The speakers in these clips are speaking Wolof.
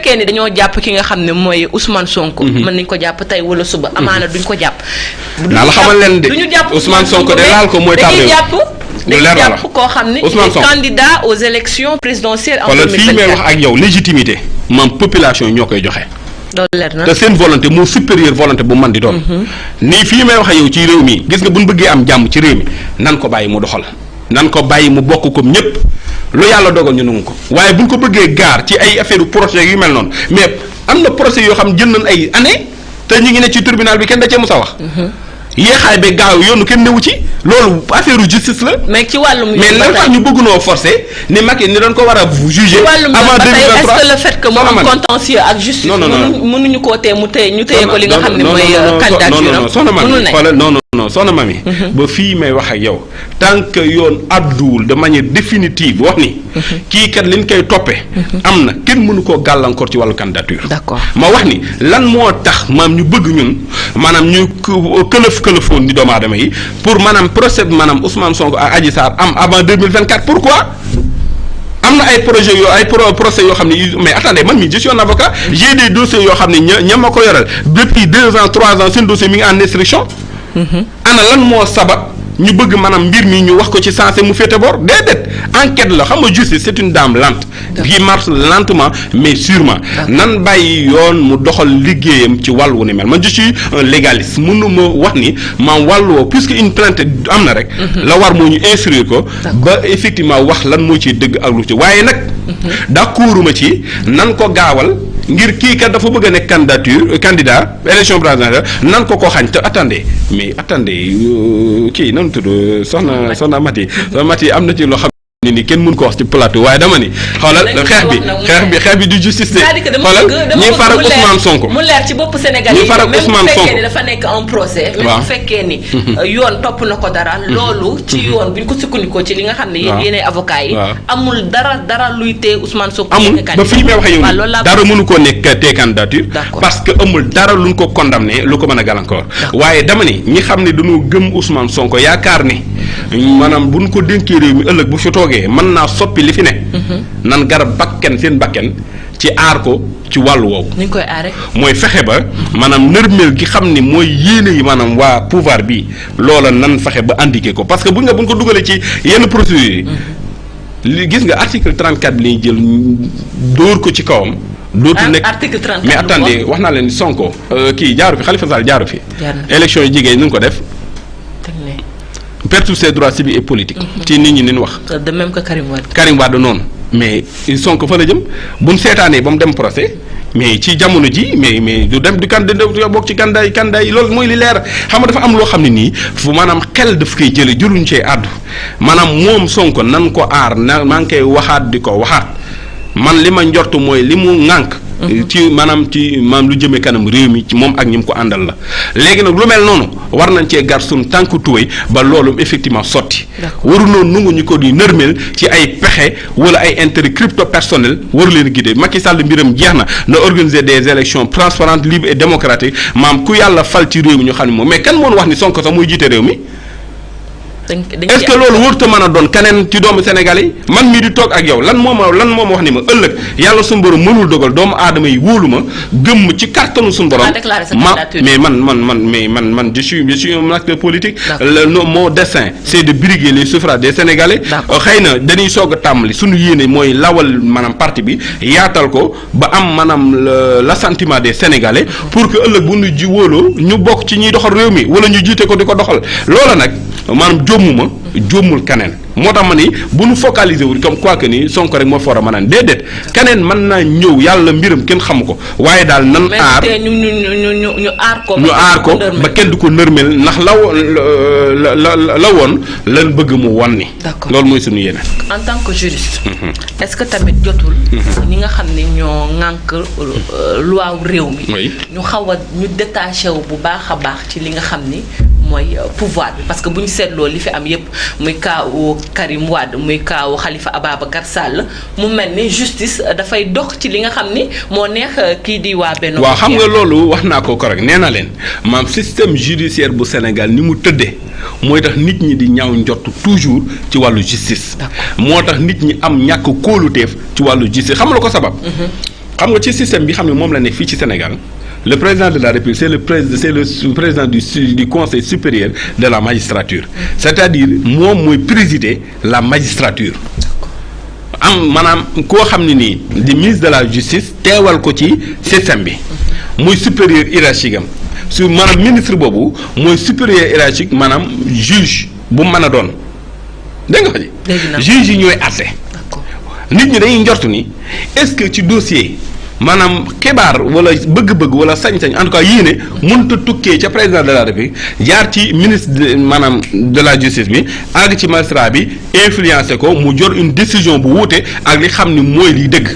fekkee ni dañoo jàpp ki nga xam ne mooy Ousmane Sonko. mën nañ ko jàpp tey wala suba amaana duñ ko jàpp. naa la xamal leen de duñu jàpp Ousmane Sonko de laal ko mooy tardé dañuy jàpp koo xam ne il est candidat aux élections présidentielles en 2024. fii may wax ak yow légitimité maam population yi ñoo koy joxe. loolu leer na te seen volonté moo supérieur volonté bu man di doon. nii fii may wax ak yow ci réew mi gis nga bu ñu bëggee am jàmm ci réew mi nan ko bàyyi mu doxal nan ko bàyyi mu bokk comme ñëpp lu yàlla dogal ñu nangu ko waaye bu ñu ko bëggee gaar ci ay affaire projet yu mel noonu mais am na procès yoo xam jël nañ ay année te ñu ngi ne ci tribunal bi kenn da cee mës a wax. yéexaay be gaaw yoonu kenn newu ci loolu affaire justice la. mais ci wàllum mais lan tax ñu bëgg noo forcer ni Macky ni dañ ko war a juger avant 2023 est-ce que le fait que mu am contentieux ak justice. mënuñu koo tee mu téye ñu téye ko li nga xam ne mooy candidature am soxna mami ba fii may wax ak yow tant que yoon adduwul de manière définitive wax ni kii kat liñ koy toppee am na kenn mënu koo gàllankoor ci wàllu candidature. d'accord ma wax ni lan moo tax maam ñu bëgg ñun maanaam ñu këlëfoon ni doomu aadama yi pour maanaam procès maanaam Ousmane Sonko ak Adji Sarr am avant 2024 pourquoi am na ay projets yoo ay procès yoo xam ne mais attendez man mii je suis un avocat j'ai des dossiers yoo xam ne ña ma ko yoral depuis 2 ans 3 ans seen dossier mi ngi en instruction. ana lan moo sabab ñu bëgg maanaam mbir mi ñu wax ko ci sensé mu féete bor déedéet enquête la xam nga justice c'est une dame lente qui marche lentement mais sûrement nan bàyyi yoon mu doxal liggéeyam ci wàll wu ni mel man je suis un légaliste mënuma wax ni maam wàll woo puisque une plainte am na rek la war moo ñu instruire ko ba effectivement wax lan moo ciy dëgg ak lu ci waaye nag d'accorduma ci nan ko gaawal ngir kii kat dafa bëgg a nekk candidat élection présidentielle nan ko xañ te attendez kii nan tudd soxna Mati am na ci loo xam ne ni kenn mën ko wax ci plateau waaye dama ni xoolal xeex bi du justice de xoolal ñi far ak Ousmane Sonko mu leer ci bopp Sénégal yi même bu fekkee ni dafa nekk en procès même bu fekkee ni yoon topp na ko dara loolu ci yoon bu ñu ko sukkandikoo ci li nga xam ne yéenay avocat yi amul dara luy tee Ousmane Sonko amul ba fii may wax yow ni dara mënu koo nekk tee candidature parce que amul dara luñ ko condamné lu ko mën a gàllankoor waaye dama ni ñi xam ne dañoo gëm Ousmane Sonko yaakaar ni maanaam buñ ko dénkee réew mi ëllëg bu fi toogee mën naa soppi li fi ne nan garab seen bakken ci aar ko ci wàllu woowu ni ñu koy aare mooy fexe ba maanaam nërmeel gi xam ni mooy yéene yi maanaam waa pouvoir bi loola nan fexe ba indiqué ko parce que buñ ko dugalee ci yenn procédures yi li gis nga article 34 bi lañuy jël dóor ko ci kawam dootul nekk article 34 mais attendez wax naa leen Sonko kii jaaru fi Khalifa Sall jaaru fi élection yi jigéen ñu ko def perte ses droits civiques et politiques. ci nit ñi ni ñu wax. de même que Karim Wade noonu mais Sonko fa la jëm bu ñu seetaanee ba mu dem procès mais ci jamono ji mais du dem du bokk ci candidat yi loolu mooy li leer xam nga dafa am loo xam ne nii fu maanaam xel daf koy jële jëluñ cee àddu maanaam moom Sonko nan ko aar na maa ngi koy waxaat di ko waxaat man li ma njort mooy li mu ŋànk. ci maanaam lu jëmee kanam réew mi ci moom ak ñi mu ko àndal la léegi nag lu mel noonu war nañ cee gar suñ tànk tuwéy ba loolu effectivement sotti waru noonu nungu ñu ko di nërmeel ci ay pexe wala ay intérêt crypto personnel waru leen guider Macky Sall mbiram jeex na organiser des élections transparentes libres et démocratiques maam ku yàlla fal ci réew mi ñu xam ne moom mais kan moon wax ni Sonko sax muy jiite réew mi est-ce que loolu wërta mën a doon keneen ci doomu Sénégal yi man mii di toog ak yow lan moo ma wax ni ma ëllëg yàlla suñu borom mënul dogal doomu aadama yi wóolu ma gëmm ci kàttanu suñu borom mais man je suis un acteur politique mon dessein c'est de briguer les suffrages des Sénégalais xëy na dañuy soog a tàmbali suñu yéene mooy lawal maanaam parti bi yaatal ko ba am maanaam l'assentiment des Sénégalais pour que ëllëg bu ñu ji wóoloo ñu bokk ci ñuy doxal réew mi wala ñu jiite ko di ko doxal loola nag maanaam jommul kaneen moo tax ma ni bu nu focaliser wu comme quoi que ni Sonko rek moo foora mën naan déedéet kaneen mën naa ñëw yàlla mbiram kenn xamu ko waaye daal nan aar ñu aar ko ba kenn du ko nërmel ndax la woon lan bëgg mu won ni loolu mooy suñu yéene en tant que juriste est-ce que tamit jotul ñi nga xam ne ñoo ŋànk loi réew mi ñu xaw a ñu détaché wu bu baax a baax ci li nga xam ni mooy pouvoir bi parce que bu ñu seetloo li fi am yépp muy kaawu Karim Wade muy kaawu Khalifa Ababacar Sall mu mel ni justice dafay dox ci li nga xam ni moo neex kii di waa Benno. waaw xam nga loolu wax naa ko correct nee na leen maam système judiciaire bu Sénégal ni mu tëddee mooy tax nit ñi di ñaaw njott toujours ci wàllu justice. moo tax nit ñi am ñàkk kóoluteef ci wàllu justice xam nga la ko sabab. xam nga ci système bi xam ne moom la nekk fii ci Sénégal le président de la République c'est le président du conseil supérieur de la magistrature c'est-à-dire moom mooy présider la magistrature am maanaam koo xam ne nii di ministre de la justice teewal ko ci système bi muy supérieur hiérarchique am su maanaam ministre boobu mooy supérieur hiérarchique maanaam juge bu mën a doon dégg nga fa ji juge yi ñooy àtte nit ñi dañuy njort ni est-ce que ci dossier maanaam xibaar wala bëgg-bëgg wala sañ-sañ en tout cas yéene mënut a tukkee ca président de la République jaar ci ministre maanaam de la justice bi àgg ci magistrat bi influencé ko mu jor une décision bu wuute ak li xam ni mooy liy dëgg.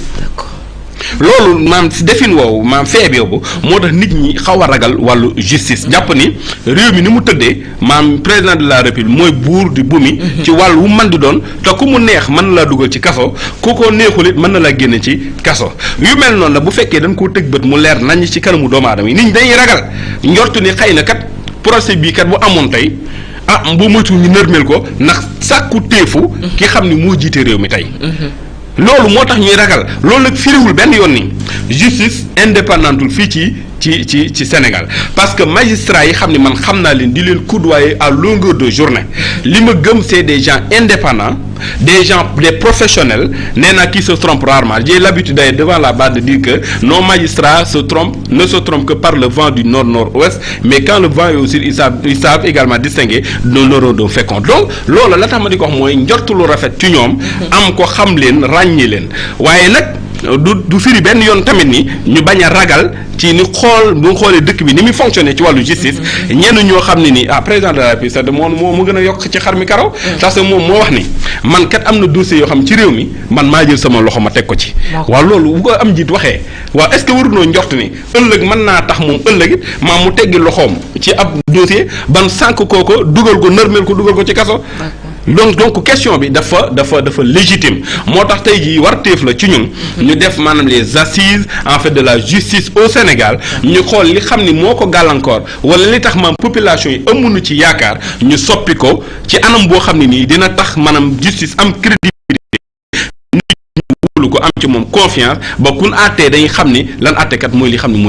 loolu maam si defin woowu maam fee boobu moo tax nit ñi xaw a ragal wàllu justice jàpp ni réew mi ni mu tëddee maam président de la république mooy buur di bumi ci wàll wu mën di doon te ku mu neex mën na laa dugal ci kaso ku ko neexul it mën na laa génne ci kaso yu mel noonu la bu fekkee dañ koo tëg bët mu leer nañ ci kanamu doomu aadama yi nit ñi dañuy ragal njortu ni xëy na kat procès bii kat bu amoon tey bu moytu ñu nërmeel ko ndax sàkku teefu ki xam ni moo jiite réew mi tey loolu moo tax ñuy ragal loolu nag firiwul benn yoon ni justice indépendantul fii ci Sénégal parce que magistrats yi xam ne man xam naa leen di leen coudoyer à longueur de journée li ma gëm c'est des gens indépendants des professionnels nee na qui se trompent rarement j'ai l'habitude d'aller devant la barre de dire que nos magistrats ne se trompent que par le vent du nord-nord-ouest mais quand le vent est au sud ils savent également distinguer nos neurones féconds donc loolu la tax ma di ko wax mooy njortu lu rafet ci ñoom am ko xam leen ràññee leen waaye nag du firi benn yoon tamit ni ñu bañ a ragal ci ni xool bu xoolee dëkk bi ni muy fonctionner ci wàllu justice ñenn ñoo xam ne ni président de la République sax moo gën a yokk ci xar mi karaw parce que moom moo wax ni man kat am na dossier yoo xam ci réew mi man maa jël sama loxo ma teg ko ci waaw loolu bu ko am jiit waxee waaw est-ce que warunoo njort ni ëllëg mën naa tax moom ëllëg it maam mu teggi loxoom ci ab dossier ban sànq kooko dugal ko nërmeel ko dugal ko ci kaso donc question bi dafa légitime moo tax tey jii war téef la ci ñun ñu def maanaam les assises en fait de la justice au Sénégal ñu xool li xam ni moo ko gàllankoor wala li tax maanaam population yi amuñu ci yaakaar ñu soppi ko ci anam boo xam ne nii dina tax maanaam justice am crédibilité nit ñu wóolu ko am ci moom confiance ba kun àttee dañuy xam ni lan àttekat mooy li xam ni